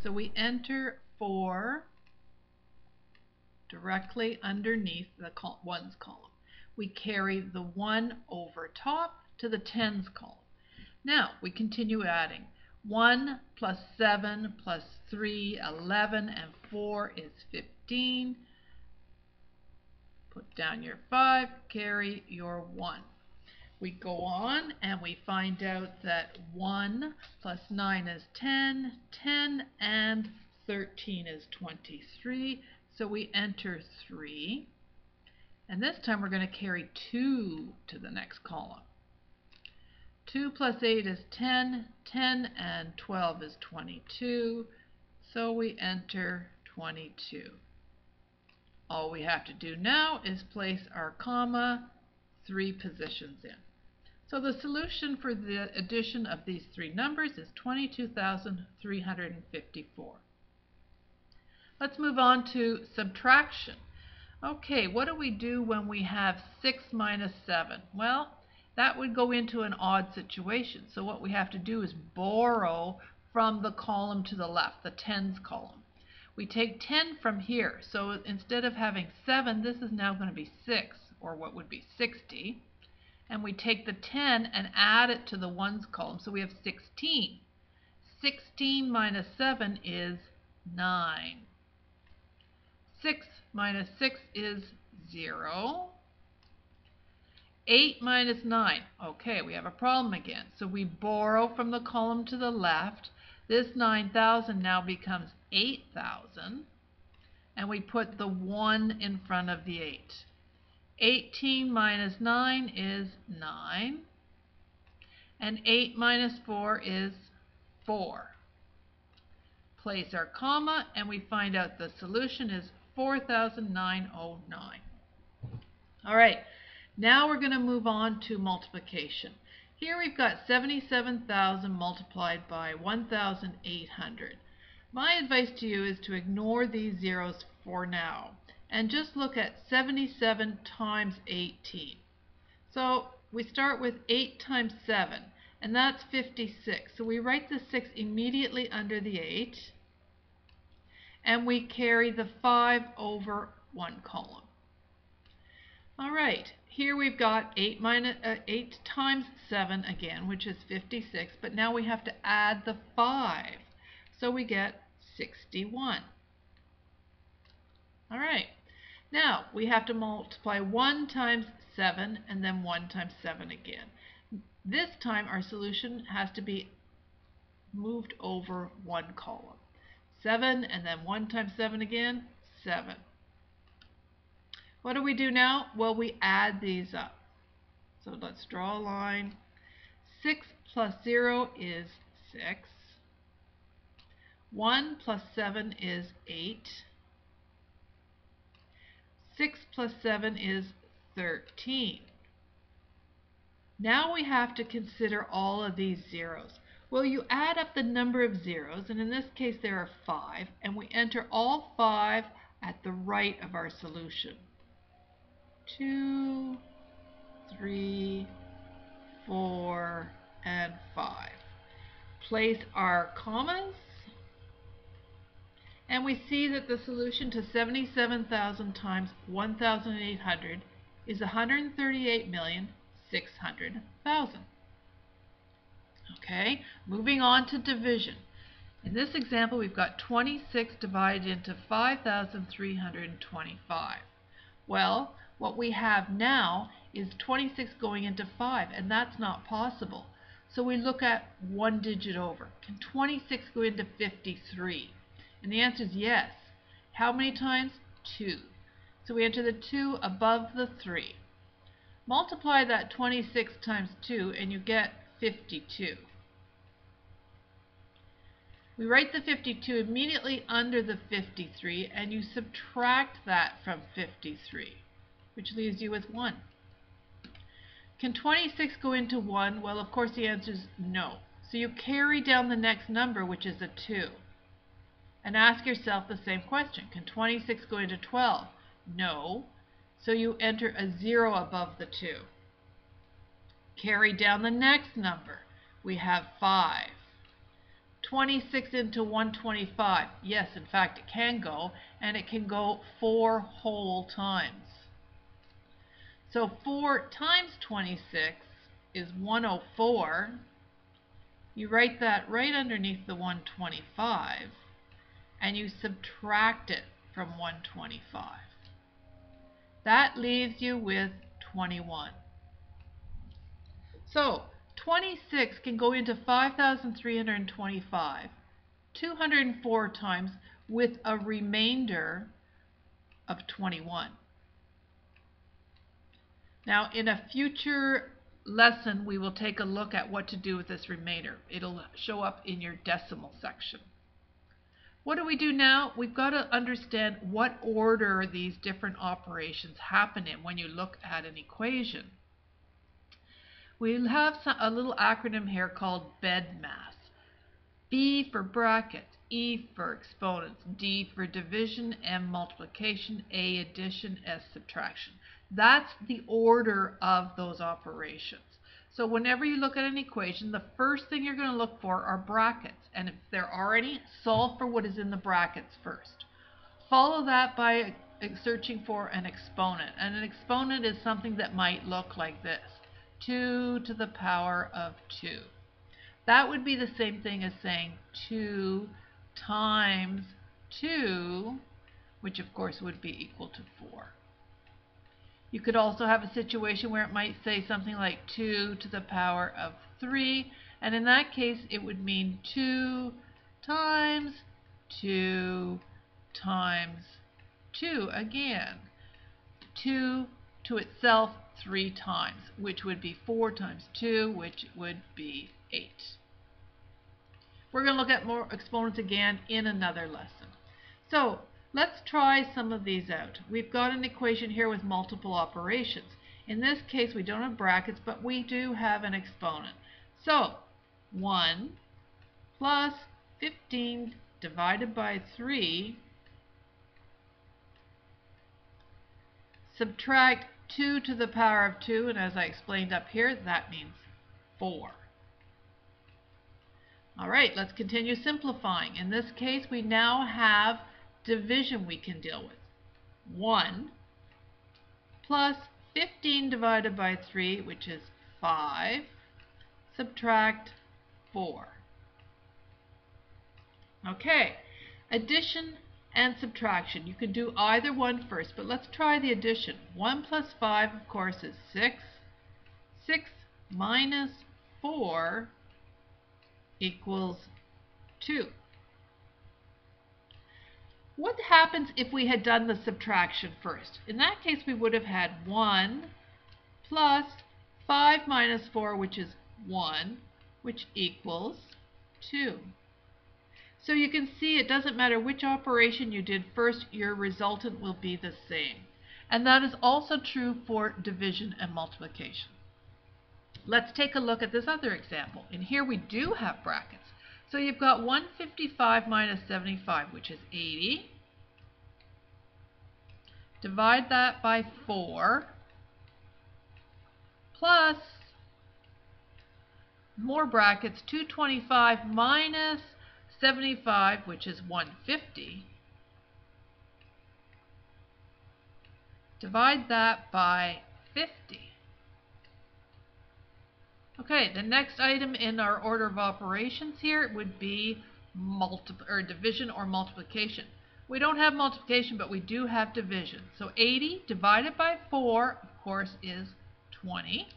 So we enter 4 directly underneath the ones column. We carry the 1 over top to the tens column. Now we continue adding. 1 plus 7 plus 3, 11, and 4 is 15. Put down your 5, carry your 1. We go on and we find out that 1 plus 9 is 10, 10 and 13 is 23. So we enter 3. And this time we're going to carry 2 to the next column. 2 plus 8 is 10, 10 and 12 is 22. So we enter 22. All we have to do now is place our comma 3 positions in. So the solution for the addition of these 3 numbers is 22,354. Let's move on to subtraction. Okay, what do we do when we have 6 minus 7? Well, that would go into an odd situation. So what we have to do is borrow from the column to the left, the tens column. We take 10 from here. So instead of having 7, this is now going to be 6, or what would be 60. And we take the 10 and add it to the ones column. So we have 16. 16 minus 7 is 9. 6 minus 6 is 0. 8 minus 9. Okay, we have a problem again. So we borrow from the column to the left. This 9,000 now becomes 8,000. And we put the 1 in front of the 8. 18 minus 9 is 9. And 8 minus 4 is 4. Place our comma and we find out the solution is 4,909. All right, now we're going to move on to multiplication. Here we've got 77,000 multiplied by 1,800. My advice to you is to ignore these zeros for now and just look at 77 times 18. So we start with 8 times 7, and that's 56. So we write the 6 immediately under the 8, and we carry the 5 over one column. All right, here we've got 8 times 7 again, which is 56, but now we have to add the 5. So we get 61. All right, now we have to multiply 1 times 7 and then 1 times 7 again. This time our solution has to be moved over one column. 7 and then 1 times 7 again, 7. What do we do now? Well, we add these up. So let's draw a line. 6 plus 0 is 6. 1 plus 7 is 8. 6 plus 7 is 13. Now we have to consider all of these zeros. Well, you add up the number of zeros, and in this case there are 5, and we enter all 5 at the right of our solution. 2, 3, 4, and 5. Place our commas, and we see that the solution to 77,000 times 1,800 is 138,600,000. Okay, moving on to division. In this example, we've got 26 divided into 5,325. Well, what we have now is 26 going into 5, and that's not possible. So we look at one digit over. Can 26 go into 53? And the answer is yes. How many times? 2. So we enter the 2 above the 3. Multiply that 26 times 2 and you get 52. We write the 52 immediately under the 53 and you subtract that from 53, which leaves you with 1. Can 26 go into 1? Well, of course the answer is no. So you carry down the next number, which is a 2. And ask yourself the same question. Can 26 go into 12? No. So you enter a 0 above the 2. Carry down the next number. We have 5. 26 into 125. Yes, in fact, it can go, and it can go 4 whole times. So 4 times 26 is 104. You write that right underneath the 125, and you subtract it from 125. That leaves you with 21. So 26 can go into 5,325 204 times with a remainder of 21. Now, in a future lesson, we will take a look at what to do with this remainder. It'll show up in your decimal section. What do we do now? We've got to understand what order these different operations happen in when you look at an equation. We have a little acronym here called BEDMAS. B for brackets, E for exponents, D for division, M multiplication, A addition, S subtraction. That's the order of those operations. So whenever you look at an equation, the first thing you're going to look for are brackets. And if there are any, solve for what is in the brackets first. Follow that by searching for an exponent. And an exponent is something that might look like this. 2 to the power of 2. That would be the same thing as saying 2 times 2, which of course would be equal to 4. You could also have a situation where it might say something like 2 to the power of 3, and in that case it would mean 2 times 2 times 2 again. 2 to itself 3 times, which would be 4 times 2, which would be 8. We're going to look at more exponents again in another lesson. So let's try some of these out. We've got an equation here with multiple operations. In this case, we don't have brackets, but we do have an exponent. So 1 plus 15 divided by 3, subtract 2 to the power of 2, and as I explained up here, that means 4. All right, let's continue simplifying. In this case, we now have division we can deal with. 1 plus 15 divided by 3, which is 5, subtract 4. Okay, addition and subtraction. You can do either one first, but let's try the addition. 1 plus 5, of course, is 6. 6 minus 4 equals 2. What happens if we had done the subtraction first? In that case, we would have had 1 plus 5 minus 4, which is 1, which equals 2. So you can see it doesn't matter which operation you did first, your resultant will be the same. And that is also true for division and multiplication. Let's take a look at this other example. In here we do have brackets. So you've got 155 minus 75, which is 80. Divide that by 4, plus more brackets, 225 minus 75, which is 150. Divide that by 50. Okay, the next item in our order of operations here would be division or multiplication. We don't have multiplication, but we do have division. So 80 divided by 4, of course, is 20.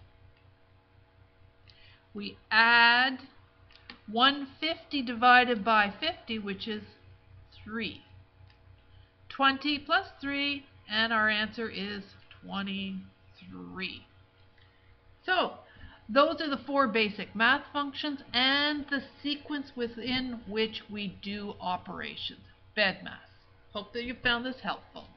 We add 150 divided by 50, which is 3. 20 plus 3, and our answer is 23. So those are the 4 basic math functions and the sequence within which we do operations. BEDMAS. Hope that you found this helpful.